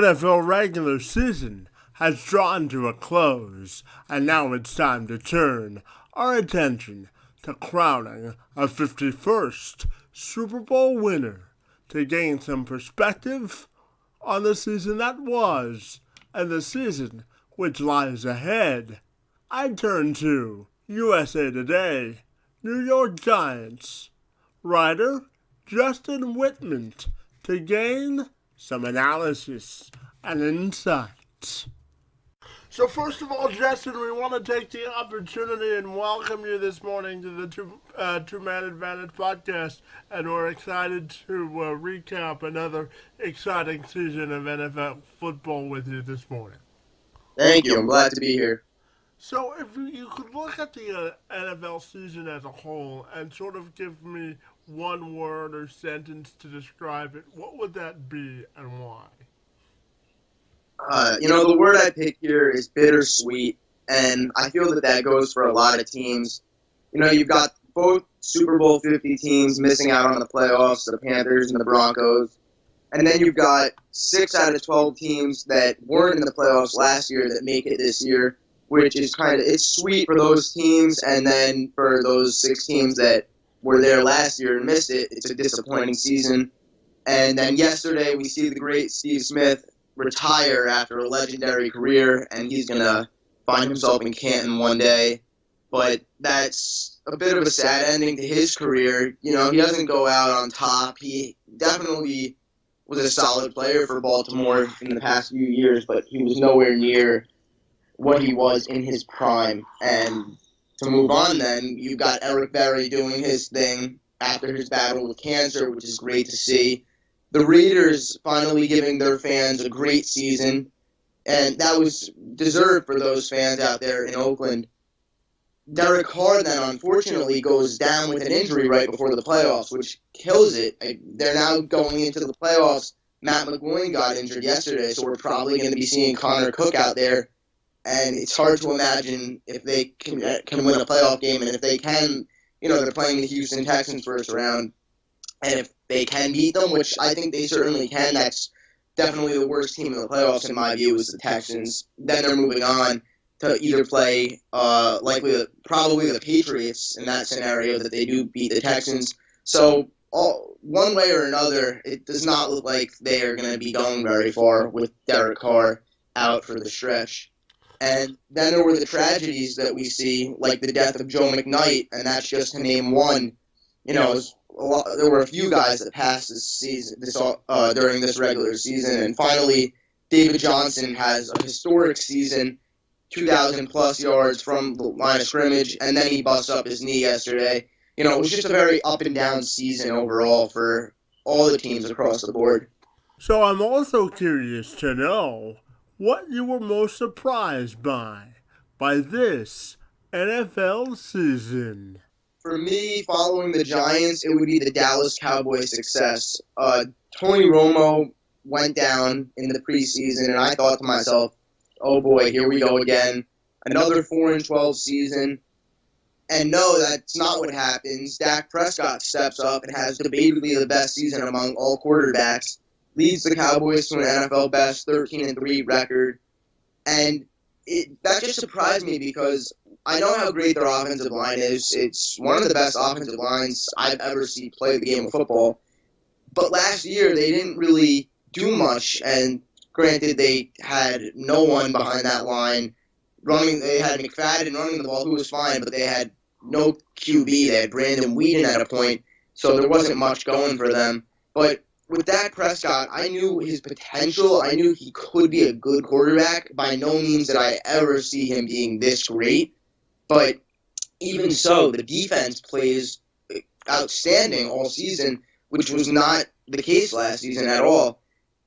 NFL regular season has drawn to a close, and now it's time to turn our attention to crowning a 51st Super Bowl winner to gain some perspective on the season that was and the season which lies ahead. I turn to USA Today, New York Giants writer Justin Witmondt to gain some analysis and insights. So first of all, Justin, we want to take the opportunity and welcome you this morning to the Two-Man Advantage Podcast, and we're excited to recap another exciting season of NFL football with you this morning. Thank you. I'm glad to be here. So if you could look at the NFL season as a whole and sort of give me one word or sentence to describe it, what would that be and why? The word I picked here is bittersweet, and I feel that goes for a lot of teams. You've got both Super Bowl 50 teams missing out on the playoffs, the Panthers and the Broncos, and then you've got 6 out of 12 teams that weren't in the playoffs last year that make it this year, which is it's sweet for those teams, and then for those 6 teams that were there last year and missed it, it's a disappointing season. And then yesterday we see the great Steve Smith retire after a legendary career, and he's going to find himself in Canton one day. But that's a bit of a sad ending to his career. He doesn't go out on top. He definitely was a solid player for Baltimore in the past few years, but he was nowhere near what he was in his prime. And to move on then, you've got Eric Berry doing his thing after his battle with cancer, which is great to see. The Raiders finally giving their fans a great season, and that was deserved for those fans out there in Oakland. Derek Carr then unfortunately goes down with an injury right before the playoffs, which kills it. They're now going into the playoffs. Matt McGloin got injured yesterday, so we're probably going to be seeing Connor Cook out there, and it's hard to imagine if they can win a playoff game, and if they can, they're playing the Houston Texans first round. And if they can beat them, which I think they certainly can, that's definitely the worst team in the playoffs in my view is the Texans. Then they're moving on to either play probably the Patriots in that scenario that they do beat the Texans. So one way or another, it does not look like they are going to be going very far with Derek Carr out for the stretch. And then there were the tragedies that we see, like the death of Joe McKnight, and that's just to name one. There were a few guys that passed this season, during this regular season, and finally, David Johnson has a historic season, 2,000-plus yards from the line of scrimmage, and then he busts up his knee yesterday. It was just a very up-and-down season overall for all the teams across the board. So I'm also curious to know what you were most surprised by this NFL season. For me, following the Giants, it would be the Dallas Cowboys' success. Tony Romo went down in the preseason, and I thought to myself, oh boy, here we go again. Another 4-12 season. And no, that's not what happens. Dak Prescott steps up and has debatably the best season among all quarterbacks, leads the Cowboys to an NFL best 13-3 record. And that just surprised me because I know how great their offensive line is. It's one of the best offensive lines I've ever seen play the game of football. But last year, they didn't really do much. And granted, they had no one behind that line. They had McFadden running the ball, who was fine, but they had no QB. They had Brandon Whedon at a point, so there wasn't much going for them. But with Dak Prescott, I knew his potential. I knew he could be a good quarterback. By no means did I ever see him being this great. But even so, the defense plays outstanding all season, which was not the case last season at all.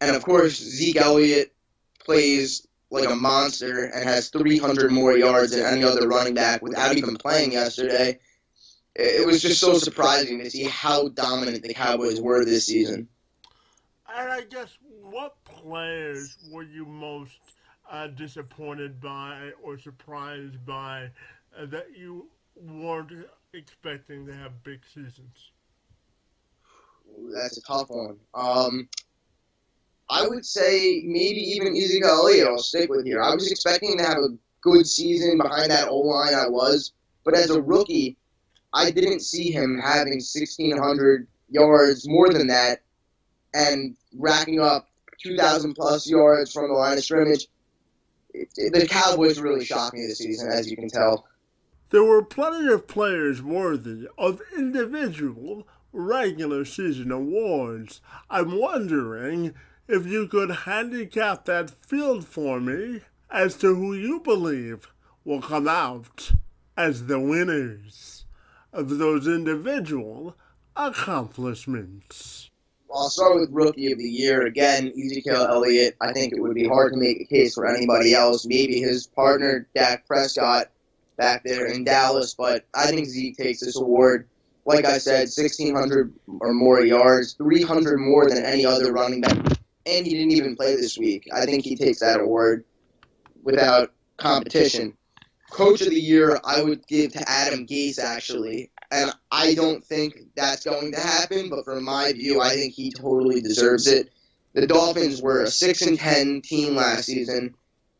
And, of course, Zeke Elliott plays like a monster and has 300 more yards than any other running back without even playing yesterday. It was just so surprising to see how dominant the Cowboys were this season. And I guess, what players were you most disappointed by or surprised by that you weren't expecting to have big seasons? That's a tough one. I would say maybe even Ezekiel Elliott I'll stick with here. I was expecting him to have a good season behind that O-line but as a rookie, I didn't see him having 1,600 yards, more than that, and racking up 2,000-plus yards from the line of scrimmage. The Cowboys really shocked me this season, as you can tell. There were plenty of players worthy of individual regular season awards. I'm wondering if you could handicap that field for me as to who you believe will come out as the winners of those individual accomplishments. I'll start with Rookie of the Year. Again, Ezekiel Elliott. I think it would be hard to make a case for anybody else. Maybe his partner, Dak Prescott, back there in Dallas, but I think Zeke takes this award. Like I said, 1,600 or more yards, 300 more than any other running back, and he didn't even play this week. I think he takes that award without competition. Coach of the Year, I would give to Adam Gase, actually. And I don't think that's going to happen, but from my view, I think he totally deserves it. The Dolphins were a 6-10 team last season.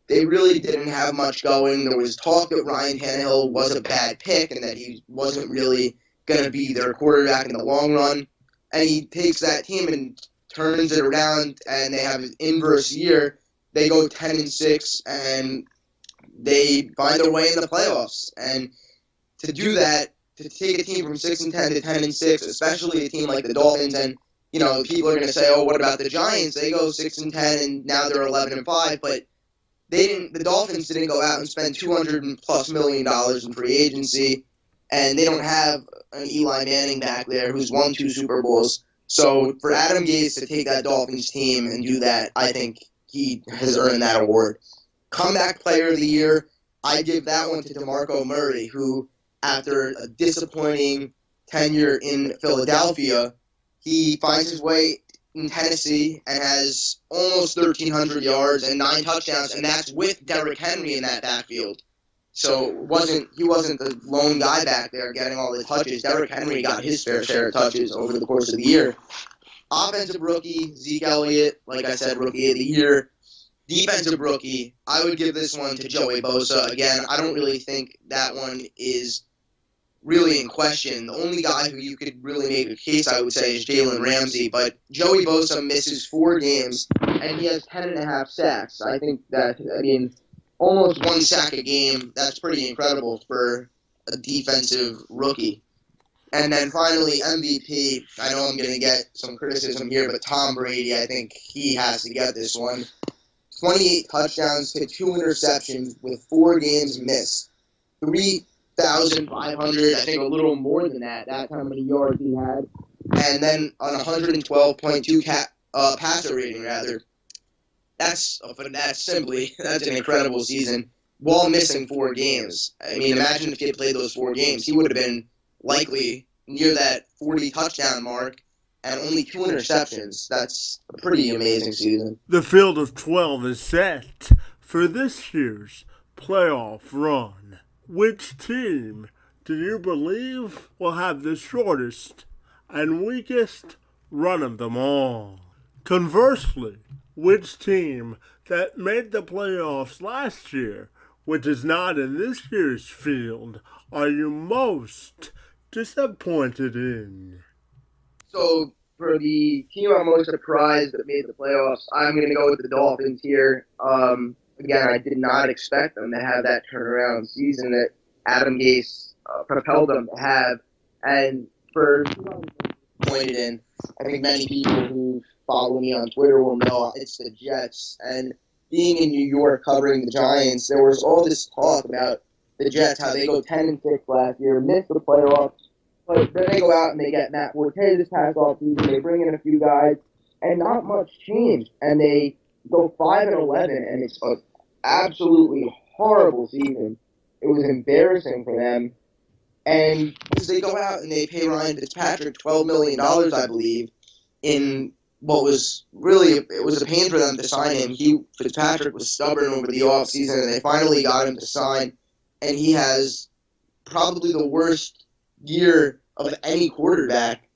They really didn't have much going. There was talk that Ryan Tannehill was a bad pick and that he wasn't really going to be their quarterback in the long run. And he takes that team and turns it around, and they have an inverse year. They go 10-6, and they find their way in the playoffs. And to do that, to take a team from 6-10 to 10-6, especially a team like the Dolphins, and people are going to say, "Oh, what about the Giants? They go 6-10 and now they're 11-5." But they didn't. The Dolphins didn't go out and spend $200+ million in free agency, and they don't have an Eli Manning back there who's won 2 Super Bowls. So for Adam Gase to take that Dolphins team and do that, I think he has earned that award. Comeback Player of the Year, I give that one to DeMarco Murray, who, after a disappointing tenure in Philadelphia, he finds his way in Tennessee and has almost 1,300 yards and 9 touchdowns, and that's with Derrick Henry in that backfield. So he wasn't the lone guy back there getting all the touches. Derrick Henry got his fair share of touches over the course of the year. Offensive rookie, Zeke Elliott, like I said, Rookie of the Year. Defensive rookie, I would give this one to Joey Bosa. Again, I don't really think that one is really in question. The only guy who you could really make a case, I would say, is Jalen Ramsey. But Joey Bosa misses 4 games, and he has 10.5 sacks. I think that, almost 1 sack a game, that's pretty incredible for a defensive rookie. And then finally, MVP, I know I'm going to get some criticism here, but Tom Brady, I think he has to get this one. 28 touchdowns to 2 interceptions with 4 games missed. 3,500, I think a little more than that. That's how many yards he had. And then on 112.2 passer rating, rather. That's an incredible season while missing 4 games. Imagine if he had played those 4 games. He would have been likely near that 40 touchdown mark and only 2 interceptions. That's a pretty amazing season. The field of 12 is set for this year's playoff run. Which team do you believe will have the shortest and weakest run of them all? Conversely, which team that made the playoffs last year, which is not in this year's field, are you most disappointed in? So, for the team I'm most surprised that made the playoffs, I'm going to go with the Dolphins here. Again, I did not expect them to have that turnaround season that Adam Gase propelled them to have. And for pointed in, I think many people who follow me on Twitter will know it's the Jets. And being in New York covering the Giants, there was all this talk about the Jets, how they go 10-6 last year, miss the playoffs, but then they go out and they get Matt Forte this past offseason, they bring in a few guys, and not much changed. And they go 5-11, and it's an absolutely horrible season. It was embarrassing for them. And because they go out and they pay Ryan Fitzpatrick $12 million, I believe, in what was really, it was a pain for them to sign him. Fitzpatrick was stubborn over the offseason, and they finally got him to sign. And he has probably the worst year of any quarterback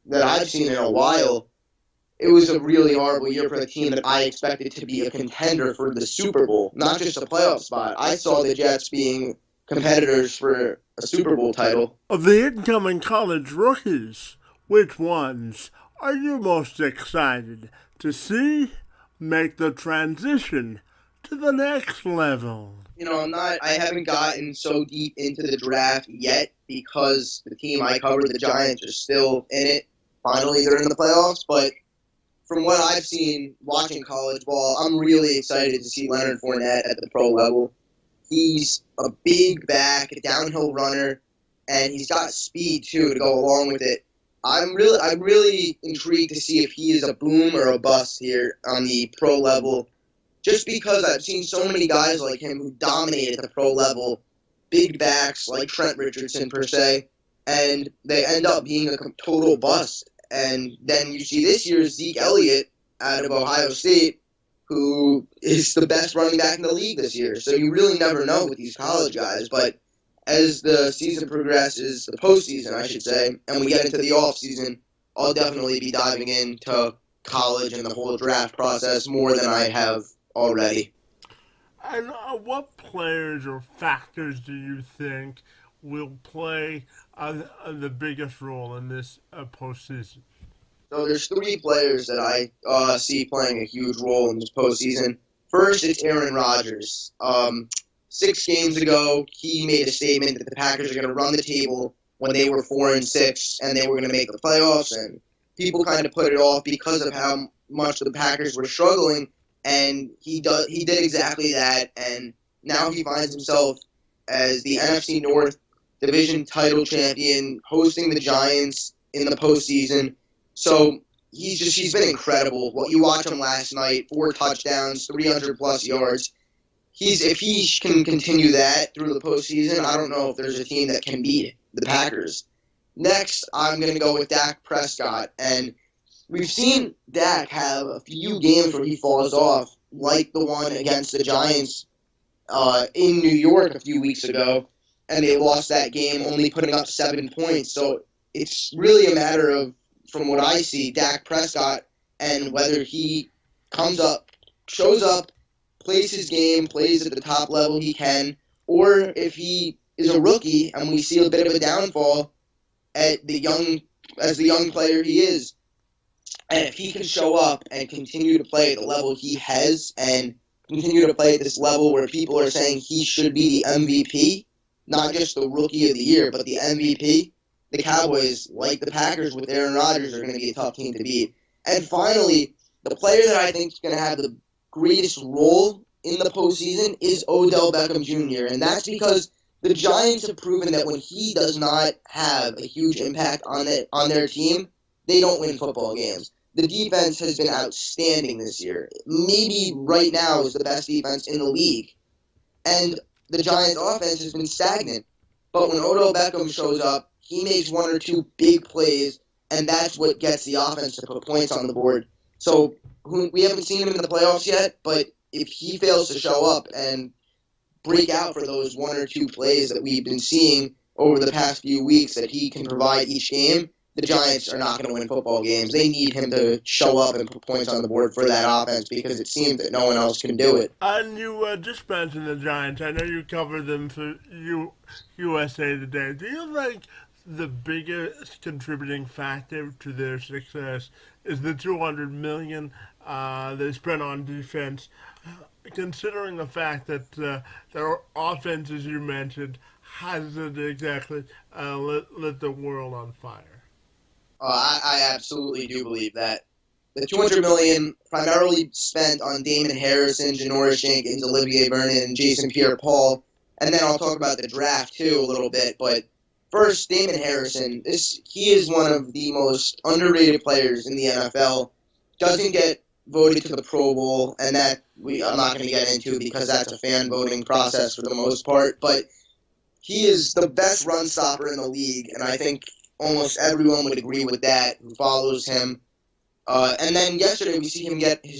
that I've seen in a while. it was a really horrible year for the team that I expected to be a contender for the Super Bowl, not just a playoff spot. I saw the Jets being competitors for a Super Bowl title. Of the incoming college rookies, which ones are you most excited to see make the transition to the next level? I haven't gotten so deep into the draft yet because the team I cover, the Giants, are still in it. Finally, they're in the playoffs, but from what I've seen watching college ball, I'm really excited to see Leonard Fournette at the pro level. He's a big back, a downhill runner, and he's got speed too to go along with it. I'm really intrigued to see if he is a boom or a bust here on the pro level, just because I've seen so many guys like him who dominate at the pro level, big backs like Trent Richardson per se, and they end up being a total bust. And then you see this year's Zeke Elliott out of Ohio State, who is the best running back in the league this year. So you really never know with these college guys. But as the season progresses, the postseason, I should say, and we get into the offseason, I'll definitely be diving into college and the whole draft process more than I have already. And what players or factors do you think will play the biggest role in this postseason? So there's three players that I see playing a huge role in this postseason. First, it's Aaron Rodgers. 6 games ago, he made a statement that the Packers are going to run the table when they were 4-6, and they were going to make the playoffs. And people kind of put it off because of how much the Packers were struggling. And he did exactly that. And now he finds himself as the NFC North division title champion, hosting the Giants in the postseason. So he's been incredible. What you watch him last night, 4 touchdowns, 300+ yards. If he can continue that through the postseason, I don't know if there's a team that can beat the Packers. Next, I'm going to go with Dak Prescott. And we've seen Dak have a few games where he falls off, like the one against the Giants in New York a few weeks ago. And they lost that game, only putting up 7 points. So it's really a matter of, from what I see, Dak Prescott and whether he shows up, plays his game, plays at the top level he can, or if he is a rookie and we see a bit of a downfall as the young player he is. And if he can show up and continue to play at the level he has and continue to play at this level where people are saying he should be the MVP, not just the rookie of the year, but the MVP, the Cowboys, like the Packers with Aaron Rodgers, are going to be a tough team to beat. And finally, the player that I think is going to have the greatest role in the postseason is Odell Beckham Jr., and that's because the Giants have proven that when he does not have a huge impact on their team, they don't win football games. The defense has been outstanding this year. Maybe right now is the best defense in the league. And the Giants' offense has been stagnant. But when Odell Beckham shows up, he makes 1 or 2 big plays, and that's what gets the offense to put points on the board. So we haven't seen him in the playoffs yet, but if he fails to show up and break out for those 1 or 2 plays that we've been seeing over the past few weeks that he can provide each game, the Giants are not going to win football games. They need him to show up and put points on the board for that offense because it seems that no one else can do it. And you just mentioned the Giants. I know you covered them for USA Today. Do you think the biggest contributing factor to their success is the $200 million they spent on defense, considering the fact that their offense, as you mentioned, hasn't exactly lit the world on fire? I absolutely do believe that. The $200 million primarily spent on Damon Harrison, Janoris Jenkins, Olivier Vernon, and Jason Pierre-Paul. And then I'll talk about the draft, too, a little bit. But first, Damon Harrison. He is one of the most underrated players in the NFL. Doesn't get voted to the Pro Bowl, and that I'm not going to get into because that's a fan voting process for the most part. But he is the best run stopper in the league, and I think almost everyone would agree with that who follows him. And then yesterday we see him get he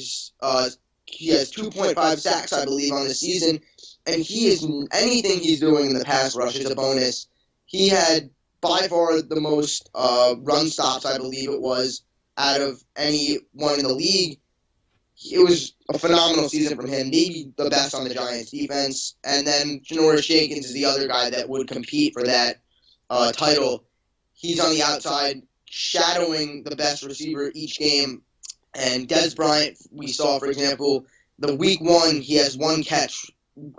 has 2.5 sacks, I believe, on the season, and anything he's doing in the pass rush is a bonus. He had by far the most run stops, I believe it was, out of anyone in the league. It was a phenomenal season from him, maybe the best on the Giants defense. And then Janoris Jenkins is the other guy that would compete for that title. He's on the outside, shadowing the best receiver each game. And Dez Bryant, we saw, for example, the week 1, he has 1 catch.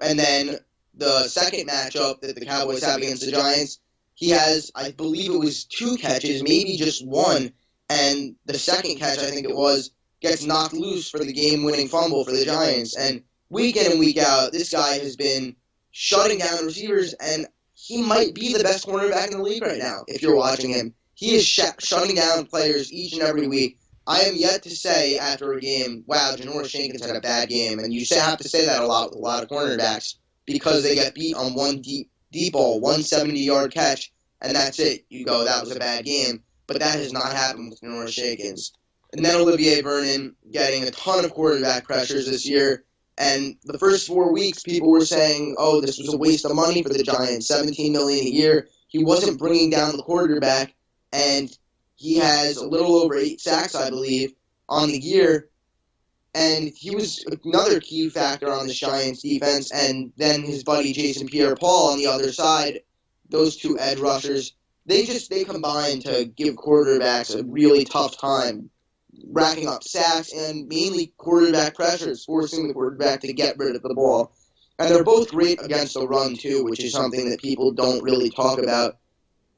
And then the second matchup that the Cowboys have against the Giants, he has, I believe it was 2 catches, maybe just 1. And the second catch, I think it was, gets knocked loose for the game-winning fumble for the Giants. And week in and week out, this guy has been shutting down receivers, and he might be the best cornerback in the league right now if you're watching him. He is shutting down players each and every week. I am yet to say after a game, wow, Janoris Jenkins had a bad game. And you have to say that a lot with a lot of cornerbacks because they get beat on one deep ball, 170-yard catch, and that's it. You go, that was a bad game. But that has not happened with Janoris Jenkins. And then Olivier Vernon getting a ton of quarterback pressures this year. And the first 4 weeks, people were saying, oh, this was a waste of money for the Giants, $17 million a year. He wasn't bringing down the quarterback, and he has a little over 8 sacks, I believe, on the year. And he was another key factor on the Giants' defense. And then his buddy Jason Pierre-Paul on the other side, those 2 edge rushers, they combined to give quarterbacks a really tough time, racking up sacks and mainly quarterback pressures, forcing the quarterback to get rid of the ball. And they're both great against the run, too, which is something that people don't really talk about.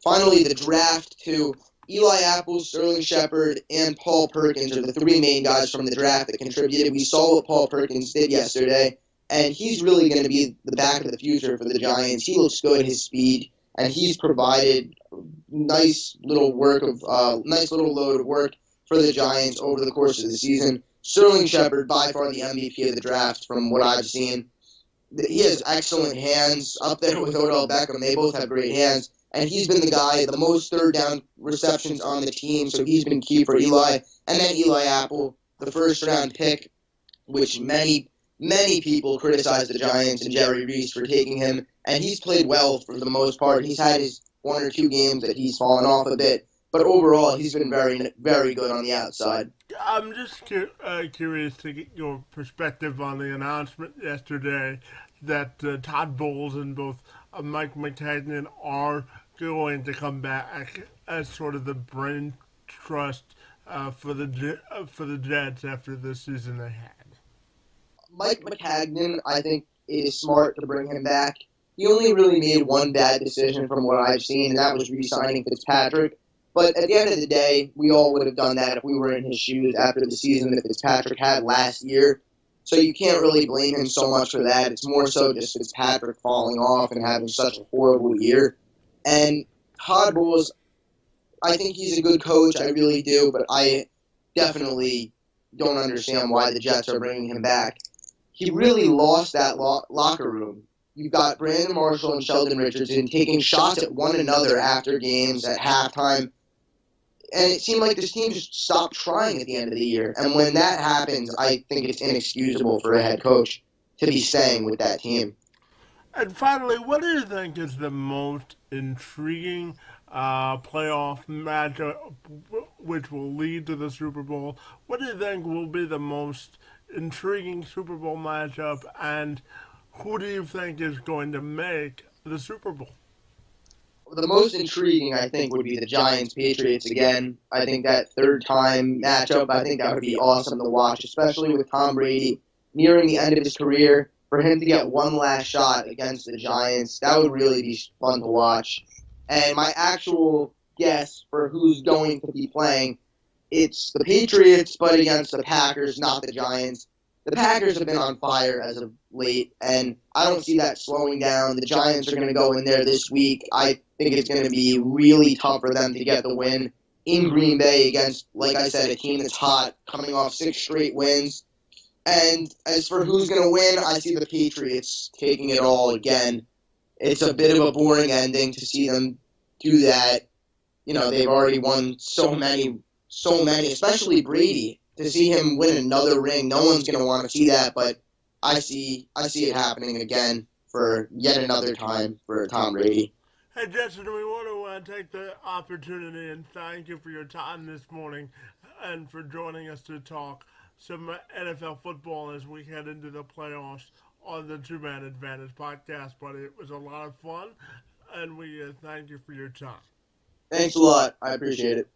Finally, the draft, too. Eli Apple, Sterling Shepard, and Paul Perkins are the 3 main guys from the draft that contributed. We saw what Paul Perkins did yesterday, and he's really going to be the back of the future for the Giants. He looks good, his speed, and he's provided nice little load of work for the Giants over the course of the season. Sterling Shepard, by far the MVP of the draft from what I've seen. He has excellent hands up there with Odell Beckham. They both have great hands. And he's been the guy, the most third down receptions on the team, so he's been key for Eli. And then Eli Apple, the first-round pick, which many people criticize the Giants and Jerry Reese for taking him. And he's played well for the most part. He's had his 1 or 2 games that he's fallen off a bit. But overall, he's been very, very good on the outside. I'm just curious to get your perspective on the announcement yesterday that Todd Bowles and both Mike Maccagnan are going to come back as sort of the brain trust for the Jets after the season they had. Mike Maccagnan, I think, is smart to bring him back. He only really made one bad decision from what I've seen, and that was re-signing Fitzpatrick. But at the end of the day, we all would have done that if we were in his shoes after the season that Fitzpatrick had last year. So you can't really blame him so much for that. It's more so just Fitzpatrick falling off and having such a horrible year. And Todd Bowles, I think he's a good coach. I really do. But I definitely don't understand why the Jets are bringing him back. He really lost that locker room. You've got Brandon Marshall and Sheldon Richardson taking shots at one another after games at halftime. And it seemed like this team just stopped trying at the end of the year. And when that happens, I think it's inexcusable for a head coach to be staying with that team. And finally, what do you think is the most intriguing playoff matchup which will lead to the Super Bowl? What do you think will be the most intriguing Super Bowl matchup, and who do you think is going to make the Super Bowl? The most intriguing, I think, would be the Giants-Patriots again. I think that third-time matchup, I think that would be awesome to watch, especially with Tom Brady nearing the end of his career. For him to get one last shot against the Giants, that would really be fun to watch. And my actual guess for who's going to be playing, it's the Patriots, but against the Packers, not the Giants. The Packers have been on fire as of late, and I don't see that slowing down. The Giants are going to go in there this week. I think it's going to be really tough for them to get the win in Green Bay against, like I said, a team that's hot, coming off 6 straight wins. And as for who's going to win, I see the Patriots taking it all again. It's a bit of a boring ending to see them do that. You know, they've already won so many, especially Brady. To see him win another ring, no one's going to want to see that, but I see it happening again for yet another time for Tom Brady. Hey, Justin, we want to take the opportunity and thank you for your time this morning and for joining us to talk some NFL football as we head into the playoffs on the Two-Man Advantage podcast, buddy. It was a lot of fun, and we thank you for your time. Thanks a lot. I appreciate it.